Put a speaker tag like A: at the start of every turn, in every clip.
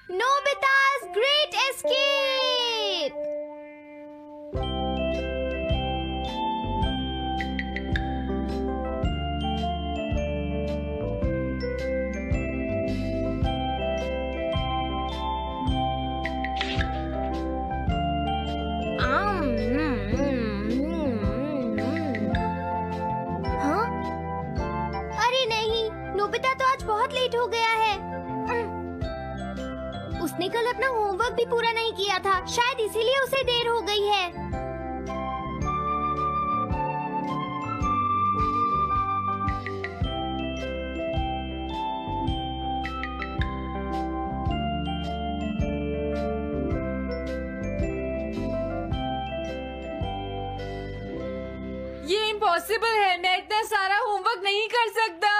A: Nobita's Great Escape! हाँ? अरे नहीं, नोबिता तो आज बहुत लेट हो गया है। उसने कल अपना होमवर्क भी पूरा नहीं किया था, शायद इसीलिए उसे देर हो गई है।
B: ये इम्पॉसिबल है, मैं इतना सारा होमवर्क नहीं कर सकता।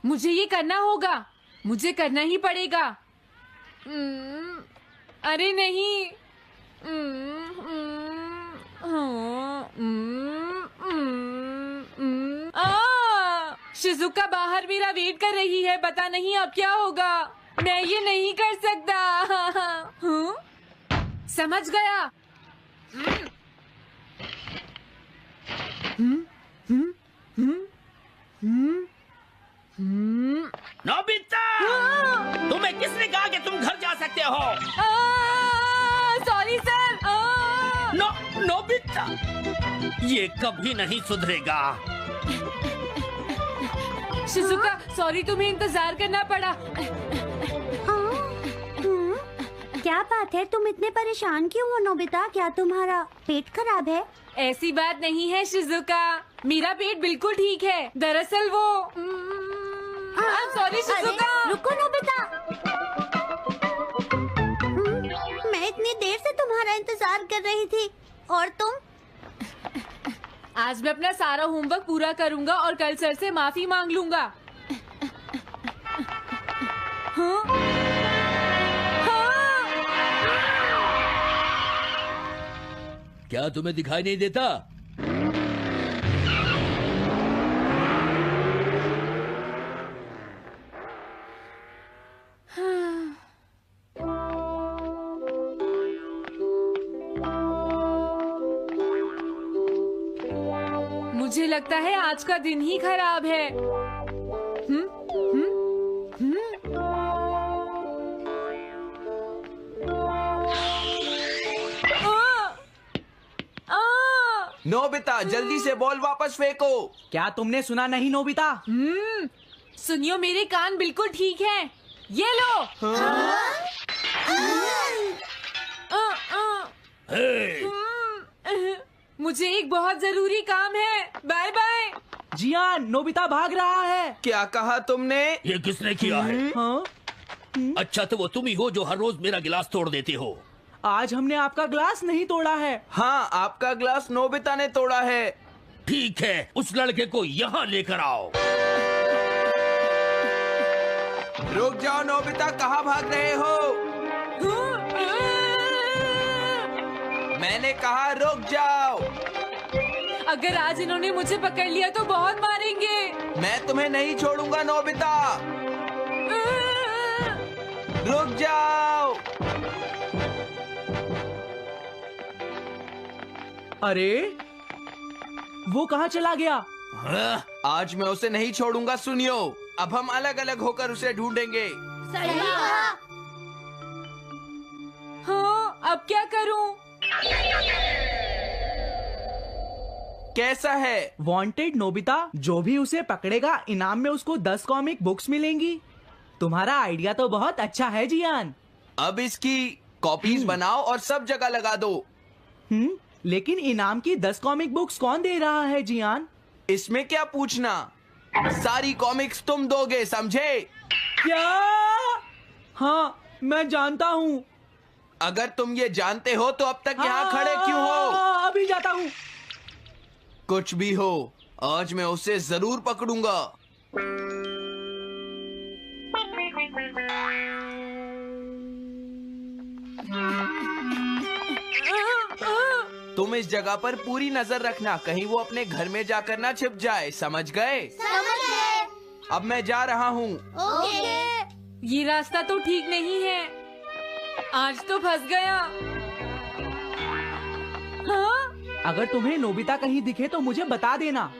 B: मुझे ये करना होगा, मुझे करना ही पड़ेगा। अरे नहीं। शिजुका बाहर मेरा वेट कर रही है, पता नहीं अब क्या होगा। मैं ये नहीं कर सकता। समझ गया।
C: नोबिता, तुम्हें किसने कहा कि तुम घर जा सकते हो?
B: Sorry sir.
C: नोबिता, ये कभी नहीं सुधरेगा।
B: शिजुका सॉरी, तुम्हें इंतजार करना पड़ा।
A: क्या बात है, तुम इतने परेशान क्यों हो नोबिता? क्या तुम्हारा पेट खराब है?
B: ऐसी बात नहीं है शिजुका, मेरा पेट बिल्कुल ठीक है। दरअसल वो सॉरी शिजुका।
A: रुको नोबिता, मैं इतनी देर से तुम्हारा इंतजार कर रही थी और तुम?
B: आज मैं अपना सारा होमवर्क पूरा करूंगा और कल सर से माफी मांग लूंगा। हाँ?
C: क्या तुम्हें दिखाई नहीं देता?
B: मुझे लगता है आज का दिन ही खराब है।
D: नोबिता, जल्दी से बॉल वापस फेंको।
E: क्या तुमने सुना नहीं नोबिता?
B: सुनियो, मेरे कान बिल्कुल ठीक हैं। ये लो। मुझे एक बहुत जरूरी काम है। Bye bye.
E: जियान, नोबिता भाग रहा है।
D: क्या कहा तुमने?
C: ये किसने किया है?
E: हाँ?
C: अच्छा, तो वो तुम ही हो जो हर रोज मेरा गिलास तोड़ देते हो।
E: आज हमने आपका ग्लास नहीं तोड़ा है।
D: हाँ, आपका ग्लास नोबिता ने तोड़ा है।
C: ठीक है, उस लड़के को यहाँ लेकर आओ।
D: रुक जाओ नोबिता, कहाँ भाग रहे हो? मैंने कहा रुक जाओ।
B: अगर आज इन्होंने मुझे पकड़ लिया तो बहुत मारेंगे।
D: मैं तुम्हें नहीं छोड़ूंगा नोबिता, रुक जाओ।
E: अरे वो कहाँ चला गया?
D: आज मैं उसे नहीं छोड़ूंगा। सुनियो, अब हम अलग अलग होकर उसे ढूंढेंगे।
A: सही कहा।
B: हाँ, अब क्या करूं?
D: कैसा है?
E: वांटेड नोबिता, जो भी उसे पकड़ेगा इनाम में उसको 10 कॉमिक बुक्स मिलेंगी। तुम्हारा आइडिया तो बहुत अच्छा है जियान।
D: अब इसकी कॉपीज बनाओ और सब जगह लगा दो।
E: लेकिन इनाम की 10 कॉमिक बुक्स कौन दे रहा है जियान?
D: इसमें क्या पूछना, सारी कॉमिक्स तुम दोगे, समझे?
E: क्या? हाँ, मैं जानता हूँ।
D: अगर तुम ये जानते हो तो अब तक यहाँ खड़े क्यों हो?
E: अभी जाता हूँ।
D: कुछ भी हो, आज मैं उसे जरूर पकड़ूंगा। तुम इस जगह पर पूरी नजर रखना, कहीं वो अपने घर में जाकर ना छिप जाए, समझ गए?
A: समझ गए।
D: अब मैं जा रहा हूँ।
A: ओके।
B: ये रास्ता तो ठीक नहीं है। आज तो फंस गया। हाँ?
E: अगर तुम्हें नोबिता कहीं दिखे तो मुझे बता देना।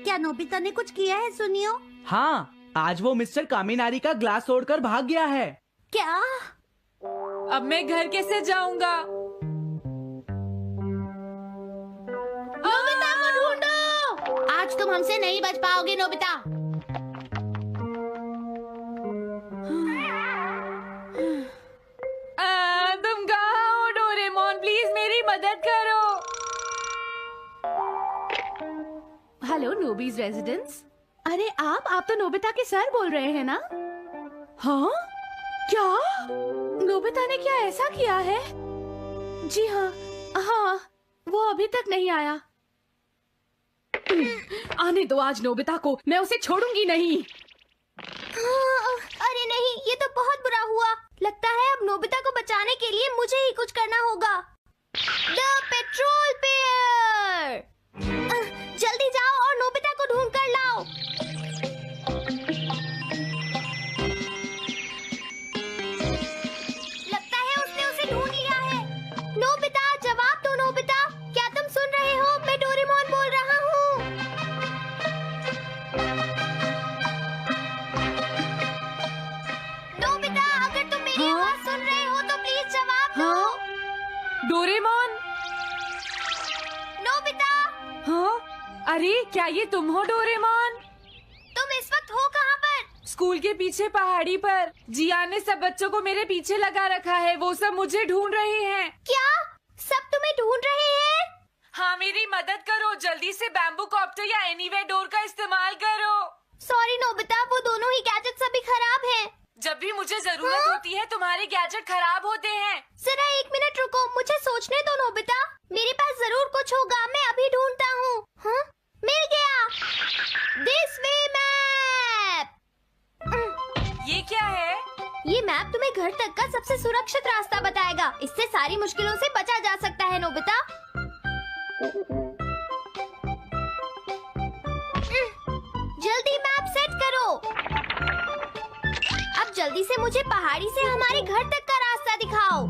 A: क्या नोबिता ने कुछ किया है सुनियो?
E: हाँ, आज वो मिस्टर कामिनारी का ग्लास तोड़कर भाग गया है।
A: क्या?
B: अब मैं घर कैसे जाऊंगा?
F: नोबिता को ढूंढो। आज तुम हमसे नहीं बच पाओगे नोबिता।
B: तुम कहाँ हो डोरेमोन? प्लीज मेरी मदद करो।
F: हेलो नोबीज रेजिडेंस। अरे आप तो नोबिता के सर बोल रहे हैं ना? हाँ? क्या? नोबिता ने क्या ऐसा किया है? जी हाँ, हाँ, वो अभी तक नहीं आया। आने दो आज नोबिता को, मैं उसे छोड़ूंगी नहीं।
A: अरे नहीं, ये तो बहुत बुरा हुआ। लगता है अब नोबिता को बचाने के लिए मुझे ही कुछ करना होगा। द पेट्रोल पेयर, जल्दी जाओ और नोबिता को ढूंढ कर लाओ। लगता है उसने उसे ढूंढ लिया है। नोबिता, जवाब दो नोबिता। क्या तुम सुन रहे हो? मैं डोरेमोन बोल रहा हूँ। नोबिता, अगर तुम मेरी आवाज सुन रहे हो तो प्लीज जवाब दो।
B: डोरेमोन?
A: नोबिता,
B: हाँ? अरे क्या ये तुम हो डोरेमोन?
A: तुम इस वक्त हो कहाँ पर?
B: स्कूल के पीछे पहाड़ी पर। जियान ने सब बच्चों को मेरे पीछे लगा रखा है। वो सब मुझे ढूंढ रहे हैं।
A: क्या? सब तुम्हें ढूंढ रहे हैं?
B: हाँ, मेरी मदद करो। जल्दी से बैम्बू कॉप्टर या एनीवेयर डोर का इस्तेमाल करो।
A: सॉरी नोबिता, वो दोनों ही गैजेट्स अभी खराब हैं।
B: जब भी मुझे जरूरत होती है तुम्हारे गैजेट खराब होते हैं।
A: जरा 1 मिनट रुको, मुझे सोचने दो नोबिता। मेरे पास जरूर कुछ होगा, मैं अभी ढूंढता हूँ। हाँ? मिल गया। This way map.
B: ये क्या है?
A: ये मैप तुम्हें घर तक का सबसे सुरक्षित रास्ता बताएगा। इससे सारी मुश्किलों से बचा जा सकता है नोबिता। जल्दी मैप सेट करो। अब जल्दी से मुझे पहाड़ी से हमारे घर तक का रास्ता दिखाओ।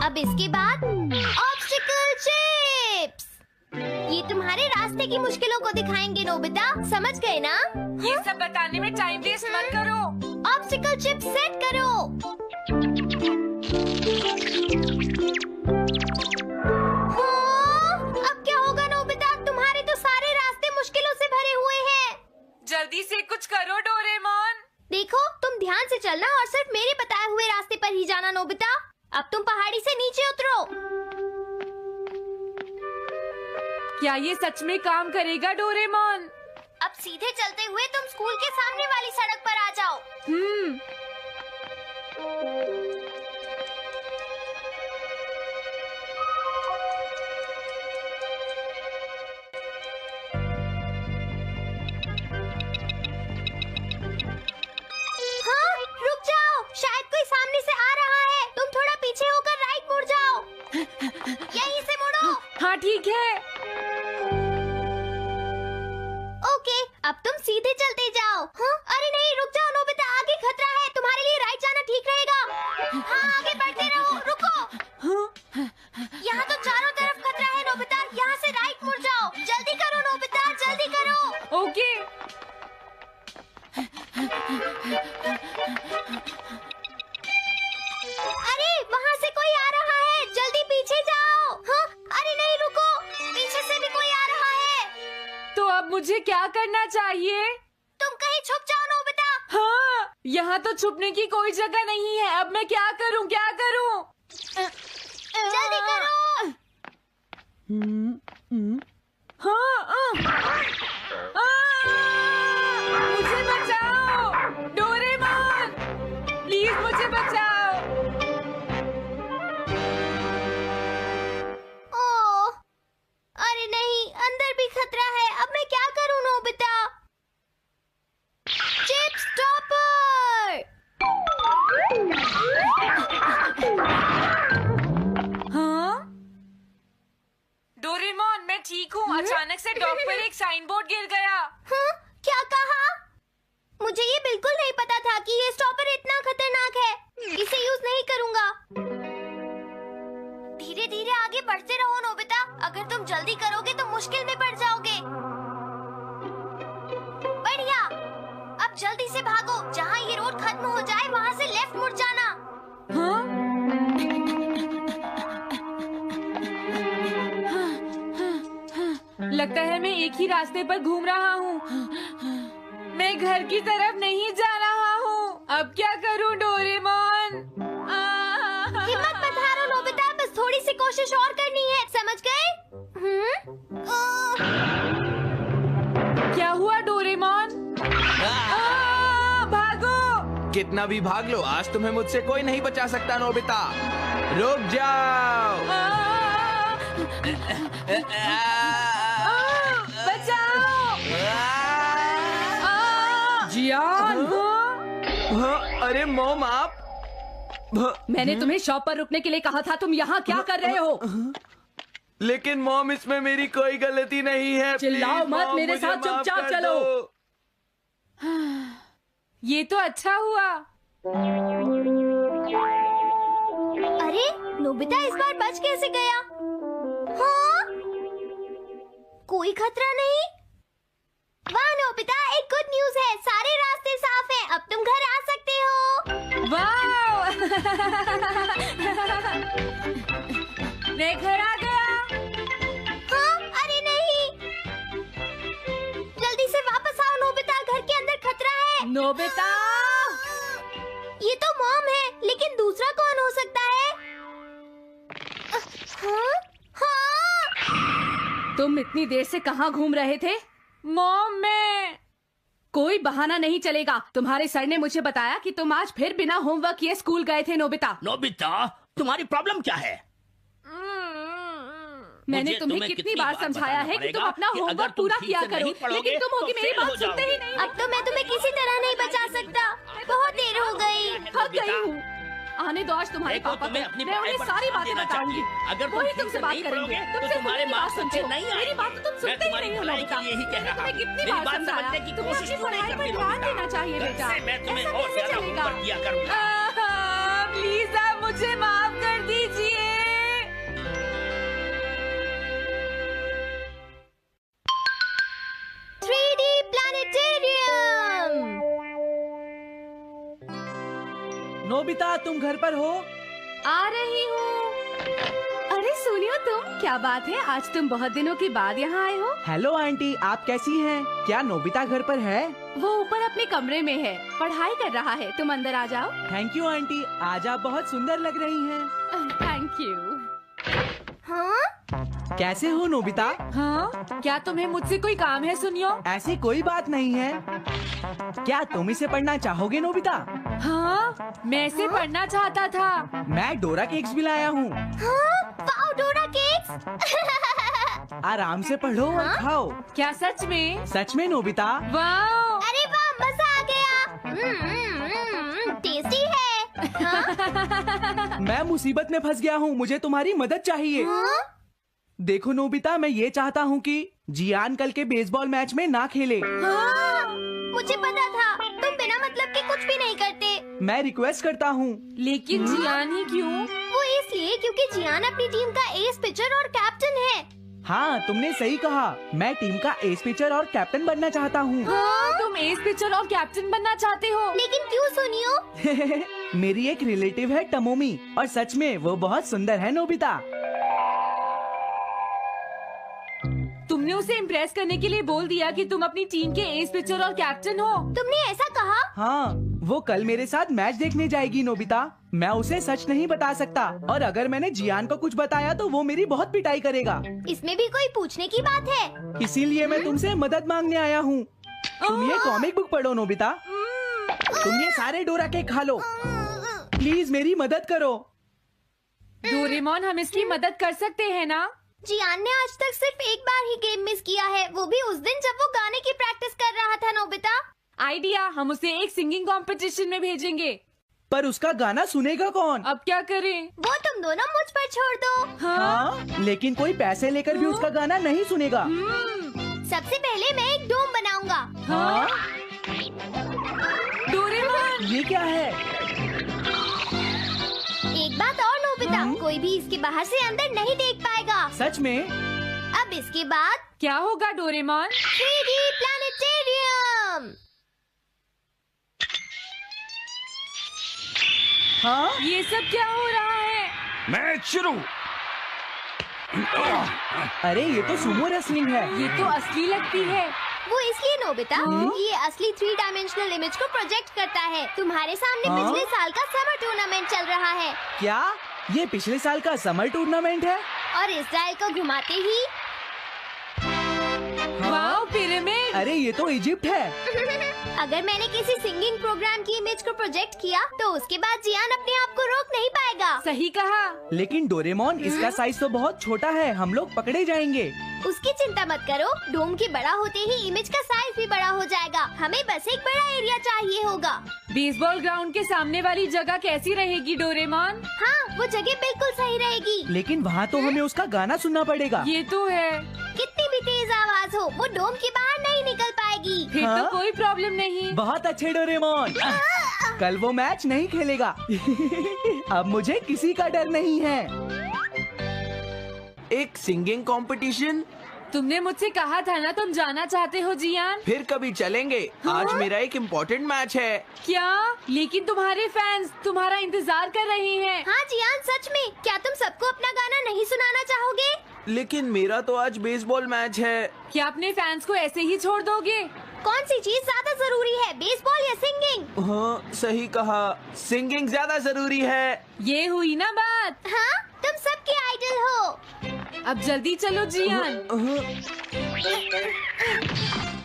A: अब इसके बाद ऑब्स्टिकल चिप्स। ये तुम्हारे रास्ते की मुश्किलों को दिखाएंगे नोबिता, समझ गए ना?
B: ये सब बताने में टाइम वेस्ट मत करो।
A: ऑब्स्टिकल चिप्स सेट करो। हाँ, अब क्या होगा नोबिता? तुम्हारे तो सारे रास्ते मुश्किलों से भरे हुए हैं।
B: जल्दी से कुछ करो डोरेमोन।
A: देखो, तुम ध्यान से चलना और सिर्फ मेरे बताए हुए रास्ते पर ही जाना नोबिता। अब तुम पहाड़ी से नीचे उतरो।
B: क्या ये सच में काम करेगा डोरेमोन?
A: अब सीधे चलते हुए तुम स्कूल के सामने वाली सड़क पर आ जाओ। हाँ, रुक जाओ, शायद कोई सामने से आ रहा है। तुम थोड़ा पीछे होकर राइट मुड़ जाओ। यहीं से मुड़ो।
B: हाँ ठीक है।
A: ओके, अब तुम सीधे चलते जाओ। हाँ? अरे नहीं, रुक जाओ नोबिता, आगे खतरा है। तुम्हारे लिए राइट जाना ठीक रहेगा। हाँ, आगे बढ़ते रहो। रुको, यहाँ तो चारों तरफ खतरा है नोबिता। यहाँ से राइट मुड़ जाओ। जल्दी करो नोबिता, जल्दी करो।
B: ओके।
A: अरे वहाँ से कोई आ रहा है, जल्दी पीछे जाओ। हाँ? अरे नहीं, रुको, पीछे से भी कोई आ रहा है।
B: तो अब मुझे क्या करना चाहिए?
A: तुम कहीं छुप जाओ नोबिता।
B: हाँ, यहाँ तो छुपने की कोई जगह नहीं है। अब मैं क्या करूँ, क्या करूँ?
A: जल्दी करो।
B: हाँ, मुझे बचाओ डोरेमोन, प्लीज मुझे बचाओ।
A: ओह, अरे नहीं, अंदर भी खतरा है। अब मैं क्या करूं नोबिता? Chip stopper.
B: हाँ? डोरेमोन, मैं ठीक हूँ। अचानक से डॉक पर एक साइन बोर्ड गिर गया।
A: हाँ? क्या कहा? मुझे ये बिल्कुल नहीं पता था कि जल्दी से भागो। जहाँ ये रोड खत्म हो जाए वहाँ से लेफ्ट मुड़ जाना।
B: हाँ? लगता है मैं एक ही रास्ते पर घूम रहा हूँ। मैं घर की तरफ नहीं जा रहा हूँ। अब क्या करूँ डोरेमोन?
A: हिम्मत मत हारो नोबिता, बस थोड़ी सी कोशिश और करनी है, समझ गए?
B: क्या हुआ डोरेमोन? भागो!
D: कितना भी भाग लो, आज तुम्हें मुझसे कोई नहीं बचा सकता नोबिता। रुक जाओ।
B: बचाओ! जियान!
D: हाँ, अरे मॉम आप।
F: मैंने तुम्हें शॉप पर रुकने के लिए कहा था, तुम यहाँ क्या कर रहे हो?
D: लेकिन मॉम इसमें मेरी कोई गलती नहीं है।
F: चिल्लाओ
D: प्लीज,
F: मत,
D: मॉम,
F: मेरे
D: मुझे
F: साथ
D: माफ
F: चुपचाप
D: कर
F: चलो।
D: दो।
B: ये तो अच्छा हुआ।
A: अरे नोबिता इस बार बच कैसे गया? हाँ? कोई खतरा नहीं? वाह नोबिता, एक गुड न्यूज है, सारे रास्ते साफ हैं, अब तुम घर आ सकते हो।
B: वाह! मैं घर आ गया।
A: हाँ? अरे नहीं, जल्दी से वापस आओ नोबिता, घर के अंदर खतरा है।
F: नोबिता!
A: ये तो मॉम है, लेकिन दूसरा कौन हो सकता है? हाँ? हाँ?
F: तुम इतनी देर से कहाँ घूम रहे थे?
B: मॉम मैं
F: कोई बहाना नहीं चलेगा। तुम्हारे सर ने मुझे बताया कि तुम आज फिर बिना होमवर्क किए स्कूल गए थे नोबिता।
C: नोबिता, तुम्हारी प्रॉब्लम क्या है?
F: मैंने
C: मुझे
F: तुम्हें
C: तुम्हें
F: कितनी बार समझाया है कि तुम अपना
C: कि अगर
F: होमवर्क
C: तुम
F: पूरा
C: ठीक
F: किया
C: से
F: करो,
C: नहीं पढ़ोगे,
F: लेकिन तुम होगी
C: तो
F: मेरी
C: फेल
F: बात
C: हो
F: सुनते ही
C: जाओगे।
F: नहीं।
A: अब तो मैं तुम्हें किसी तरह नहीं बचा सकता, बहुत देर हो गई।
F: थक गई हूँ। आने दो आज तुम्हारे
C: देखो,
F: पापा
C: तुम्हें
F: को,
C: अपनी
F: मैं उन्हें
C: पढ़ाई पर
F: सारी
C: ध्यान
F: बातें
C: देना
F: बताऊंगी।
C: चाहिए। अगर तुम
F: वही
C: ठीक
F: तुमसे
C: से
F: बात
C: नहीं
F: करेंगे।
C: पढ़ोगे,
F: तुम
C: तो
F: सिर्फ
C: तुम्हारे
F: मेरी बात
C: मार्क्स
F: सुनते हो।
C: अच्छे नहीं
F: मेरी
C: आएंगे।
F: बात तो तुम
C: मैं
F: सुनते ही
C: तुम्हारी
F: नहीं हो
C: भलाई
F: नोबिता।
C: के लिए ही कह
F: मैंने
C: रहा
F: तुम्हें
C: हूँ।
F: कितनी
C: मेरी
F: बार
C: बात
F: समझाया,
C: समझने की
F: तुम्हें
C: कोशिश
F: अपनी
C: क्यों नहीं
F: पढ़ाई पर
C: करती
F: ध्यान
C: नोबिता?
F: देना चाहिए
C: कल
F: बेटा।
C: से मैं तुम्हें
F: ऐसा
C: और
F: कैसे
C: ज्यादा
F: चलेगा?
C: होमवर्क दिया करूंगा।
B: प्लीज आप मुझे माफ कर दीजिए।
A: 3D planetarium.
E: नोबिता तुम घर पर हो?
F: आ रही हूँ। अरे सुनियो तुम, क्या बात है, आज तुम बहुत दिनों के बाद यहाँ आए हो?
E: हेलो आंटी, आप कैसी हैं? क्या नोबिता घर पर है?
F: वो ऊपर अपने कमरे में है, पढ़ाई कर रहा है। तुम अंदर आ जाओ।
E: थैंक यू आंटी, आज आप बहुत सुंदर लग रही हैं।
F: Thank you.
A: हाँ?
E: कैसे हो नोबिता?
B: हाँ? क्या तुम्हें मुझसे कोई काम है सुनियो?
E: ऐसी कोई बात नहीं है। क्या तुम इसे पढ़ना चाहोगे नोबिता?
B: हाँ? मैं इसे पढ़ना चाहता था।
E: मैं डोरा केक्स भी लाया हूँ।
A: हाँ? वाओ, डोरा केक्स।
E: आराम से पढ़ो और खाओ।
B: क्या सच में?
E: सच में नोबिता?
B: वाह!
A: अरे वाह, मजा आ गया। टेस्टी है। हाँ?
E: मैं मुसीबत में फंस गया हूँ, मुझे तुम्हारी मदद चाहिए।
A: हाँ?
E: देखो नोबिता, मैं ये चाहता हूँ कि जियान कल के बेसबॉल मैच में ना खेले।
A: हाँ? मुझे पता था, तुम बिना मतलब के कुछ भी नहीं करते।
E: मैं रिक्वेस्ट करता हूँ।
B: लेकिन जियान ही क्यों?
A: वो इसलिए क्योंकि जियान अपनी टीम का एस पिचर और कैप्टन है।
E: हाँ, तुमने सही कहा। मैं टीम का एस पिचर और कैप्टन बनना चाहता हूँ।
A: हाँ?
B: तुम एस पिचर और कैप्टन बनना चाहते हो?
A: लेकिन क्यों सुनियो?
E: मेरी एक रिलेटिव है टमोमी, और सच में वो बहुत सुंदर है नोबिता।
B: तुमने उसे इम्प्रेस करने के लिए बोल दिया कि तुम अपनी टीम के एस पिचर और कैप्टन हो।
A: तुमने ऐसा कहा?
E: हाँ, वो कल मेरे साथ मैच देखने जाएगी नोबिता। मैं उसे सच नहीं बता सकता, और अगर मैंने जियान को कुछ बताया तो वो मेरी बहुत पिटाई करेगा।
A: इसमें भी कोई पूछने की बात है?
E: इसीलिए मैं तुमसे मदद मांगने आया हूँ। तुम ये कॉमिक बुक पढ़ो नोबिता। तुम ये सारे डोरा केक खा लो। प्लीज मेरी मदद करो।
B: डोरेमोन, हम इसकी मदद कर सकते हैं ना?
A: जियान ने आज तक सिर्फ एक बार ही गेम मिस किया है, वो भी उस दिन जब वो गाने की प्रैक्टिस कर रहा था। नोबिता,
B: आइडिया, हम उसे एक सिंगिंग कंपटीशन में भेजेंगे।
E: पर उसका गाना सुनेगा कौन?
B: अब क्या करें?
A: वो तुम दोनों मुझ पर छोड़ दो।
E: हाँ, लेकिन कोई पैसे लेकर भी उसका गाना नहीं सुनेगा।
A: सबसे पहले मैं एक डोम बनाऊंगा।
E: हाँ?
B: डोरेमोन!
E: ये क्या है?
A: एक बात और नोबिता, कोई भी इसके बाहर से अंदर नहीं देख पाएगा।
E: सच में?
A: अब इसके बाद
B: क्या होगा डोरेमोन?
A: 3D planetarium.
E: हाँ
B: ये सब क्या हो रहा है?
C: मैच शुरू।
E: अरे ये तो सुमो रेसलिंग है।
B: ये तो असली लगती है।
A: वो इसलिए नोबिता, ये असली 3 डायमेंशनल इमेज को प्रोजेक्ट करता है। तुम्हारे सामने
E: हाँ?
A: पिछले साल का समर टूर्नामेंट चल रहा है
E: क्या ये पिछले साल का समर टूर्नामेंट है?
A: और इस डायल को घुमाते ही
B: वाओ, पिरामिड।
E: अरे ये तो इजिप्ट है।
A: अगर मैंने किसी सिंगिंग प्रोग्राम की इमेज को प्रोजेक्ट किया तो उसके बाद जियान अपने आप को रोक नहीं पाएगा।
B: सही कहा।
E: लेकिन डोरेमोन इसका साइज तो बहुत छोटा है, हम लोग पकड़े जाएंगे।
A: उसकी चिंता मत करो, डोम के बड़ा होते ही इमेज का साइज भी बड़ा हो जाएगा। हमें बस एक बड़ा एरिया चाहिए होगा।
B: बेसबॉल ग्राउंड के सामने वाली जगह कैसी रहेगी डोरेमोन?
A: हाँ, वो जगह बिल्कुल सही रहेगी।
E: लेकिन वहाँ तो हमें उसका गाना सुनना पड़ेगा।
B: ये तो है।
A: कितनी भी तेज आवाज हो, वो डोम के बाहर नहीं निकल पाएगी।
B: फिर
E: हाँ?
B: तो कोई प्रॉब्लम नहीं।
E: बहुत अच्छे डोरेमोन। कल वो मैच नहीं खेलेगा। अब मुझे किसी का डर नहीं है।
D: एक सिंगिंग कंपटीशन?
B: तुमने मुझसे कहा था ना तुम जाना चाहते हो जियान।
D: फिर कभी चलेंगे। आज मेरा एक इम्पोर्टेंट मैच है।
B: क्या? लेकिन तुम्हारे फैंस तुम्हारा इंतजार कर रहे हैं।
A: हाँ जियान, सच में क्या तुम सबको अपना गाना नहीं सुनाना चाहोगे?
D: लेकिन मेरा तो आज बेसबॉल मैच है।
B: क्या अपने फैंस को ऐसे ही छोड़ दोगे?
A: कौन सी चीज ज्यादा जरूरी है, बेसबॉल या सिंगिंग?
D: हाँ सही कहा, सिंगिंग ज्यादा जरूरी है।
B: ये हुई ना बात।
A: हाँ, तुम सबके आइडल हो।
B: अब जल्दी चलो जियान।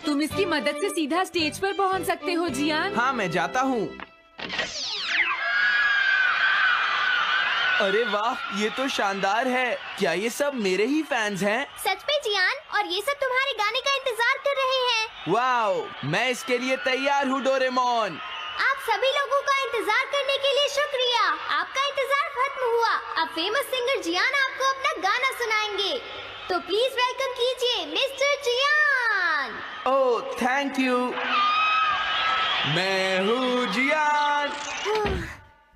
B: तुम इसकी मदद से सीधा स्टेज पर पहुंच सकते हो जियान।
D: हाँ मैं जाता हूँ। अरे वाह, ये तो शानदार है। क्या ये सब मेरे ही फैंस हैं?
A: सच में जियान, और ये सब तुम्हारे गाने का इंतजार कर रहे हैं।
D: वाओ, मैं इसके लिए तैयार हूँ डोरेमोन।
A: आप सभी लोगों का इंतजार करने के लिए शुक्रिया। आपका इंतजार खत्म हुआ। अब फेमस सिंगर जियान आपको अपना गाना सुनाएंगे। तो प्लीज वेलकम कीजिए mister Jian.
D: Oh thank you. मैं हूँ जियान।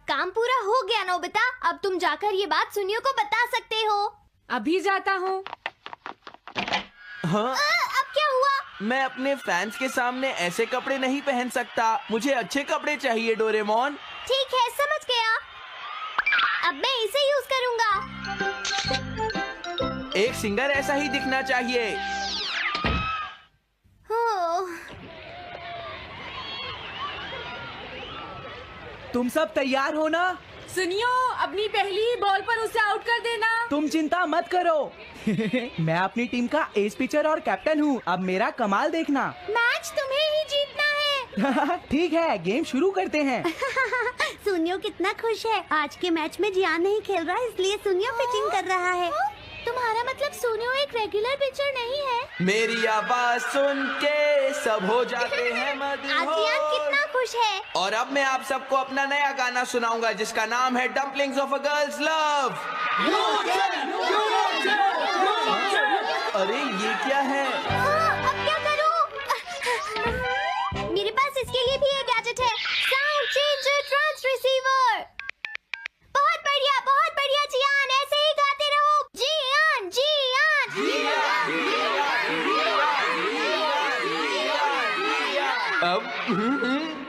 A: काम पूरा हो गया नोबिता। अब तुम जाकर ये बात सुनियो को बता सकते हो।
B: अभी जाता हूँ।
D: हाँ,
A: अब क्या हुआ?
D: मैं अपने फैंस के सामने ऐसे कपड़े नहीं पहन सकता। मुझे अच्छे कपड़े चाहिए डोरेमोन।
A: ठीक है, समझ गया। अब मैं इसे यूज करूँगा।
D: एक सिंगर ऐसा ही दिखना चाहिए।
E: तुम सब तैयार हो ना?
B: सुनियो, अपनी पहली ही बॉल पर उसे आउट कर देना।
E: तुम चिंता मत करो। मैं अपनी टीम का एस पिचर और कैप्टन हूँ। अब मेरा कमाल देखना।
A: मैच तुम्हें ही जीतना है।
E: ठीक है, गेम शुरू करते हैं।
A: सुनियो कितना खुश है। आज के मैच में जियान नहीं खेल रहा, इसलिए सुनियो पिचिंग कर रहा है। तुम्हारा मतलब सुनियो एक रेगुलर पिचर नहीं है?
D: मेरी आवाज सुन के सब हो जाते हैं
A: आज जियान कितना खुश है।
D: और अब मैं आप सबको अपना नया गाना सुनाऊंगा जिसका नाम है dumplings of a girls love. अरे ये क्या है?
A: अब क्या करूं? मेरे पास इसके लिए भी एक गैजेट है, साउंड चेंजर ट्रांस रिसीवर। बहुत बढ़िया जियान, ऐसे ही गाते रहो। जियान
D: अब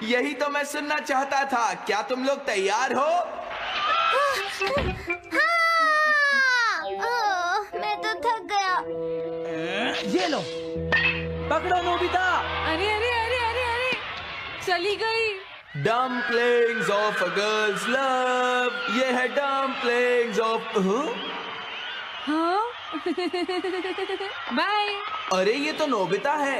D: यही तो मैं सुनना चाहता था। क्या तुम लोग तैयार हो?
A: मैं तो थक गया।
E: ये लो, पकड़ो नोबिता।
B: अरे अरे अरे अरे अरे, चली गई।
D: Dumplings of a girls love. ये है डम्पलिंग्स ऑफ।
B: हाँ? बाय।
D: अरे ये तो नोबिता है।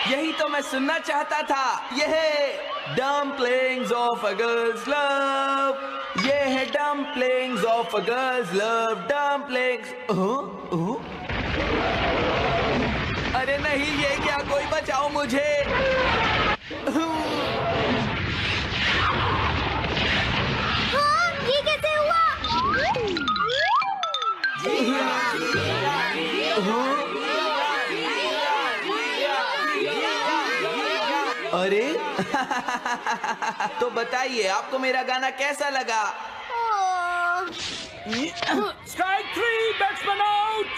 D: यही तो मैं सुनना चाहता था। ये है dumplings of a girls love. ये है dumplings of a girls love. Dumplings. अरे नहीं, ये क्या? कोई बचाओ मुझे।
A: हाँ, ये कैसे हुआ?
D: अरे तो बताइए, आपको मेरा गाना कैसा लगा?
C: Strike 3, batsman out.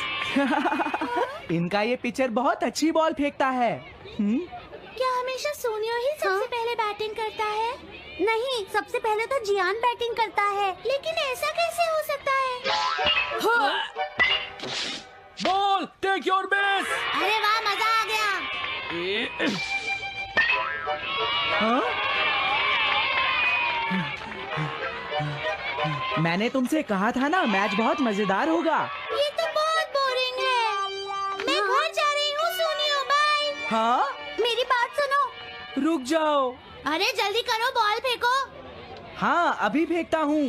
E: इनका ये पिचर बहुत अच्छी बॉल फेंकता है।
A: क्या हमेशा सोनियो ही सबसे पहले बैटिंग करता है? नहीं, सबसे पहले तो जियान बैटिंग करता है, लेकिन ऐसा कैसे हो सकता है?
C: Ball take your base.
A: अरे वाह, मजा आ गया।
E: हाँ? मैंने तुमसे कहा था ना, मैच बहुत मजेदार होगा।
A: ये तो बहुत बोरिंग है। मैं घर जा रही हूँ, सोनियो, बाय।
E: हाँ?
A: मेरी बात सुनो।
E: रुक जाओ।
A: अरे जल्दी करो, बॉल फेंको।
E: हाँ, अभी फेंकता हूँ।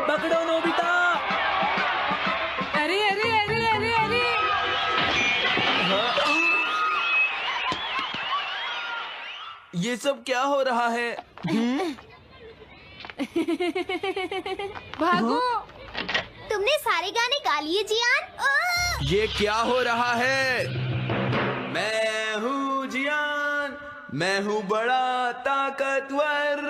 E: पकड़ो नोबिता।
B: अरे अरे अरे अरे अरे
D: ये सब क्या हो रहा है?
B: भागो।
A: तुमने सारे गाने गा लिए, जियान?
D: ये क्या हो रहा है? मैं हूँ जियान, मैं हूँ बड़ा ताकतवर,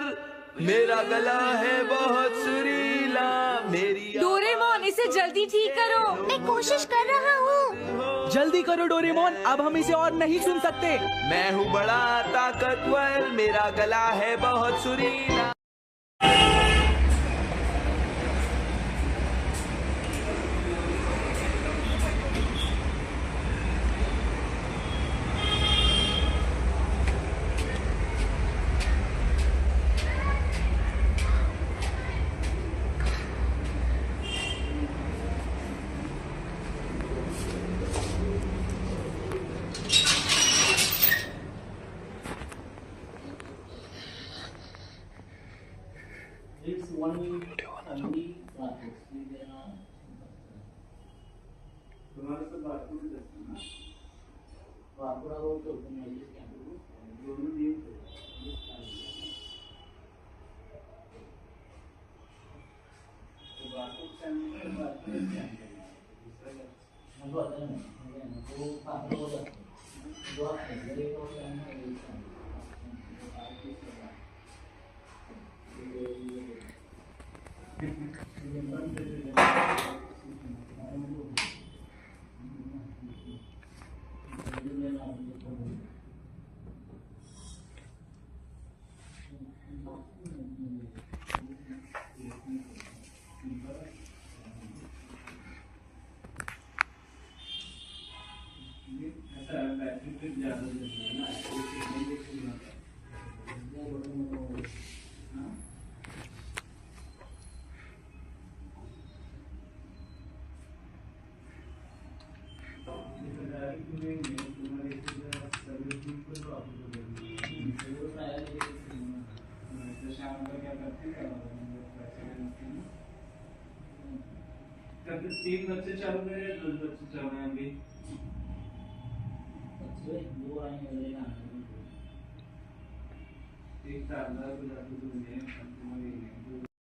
D: मेरा गला है बहुत सुरीला, मेरी
B: डोरेमोन, इसे जल्दी ठीक करो।
A: मैं कोशिश कर रहा हूँ।
E: जल्दी करो डोरेमोन, अब हम इसे और नहीं सुन सकते।
D: मैं हूँ बड़ा ताकतवर, मेरा गला है बहुत सुरीला।
G: तीन बच्चे चल रहे हैं, 2 बच्चे चल रहे हैं अभी। एक शानदार गुजराती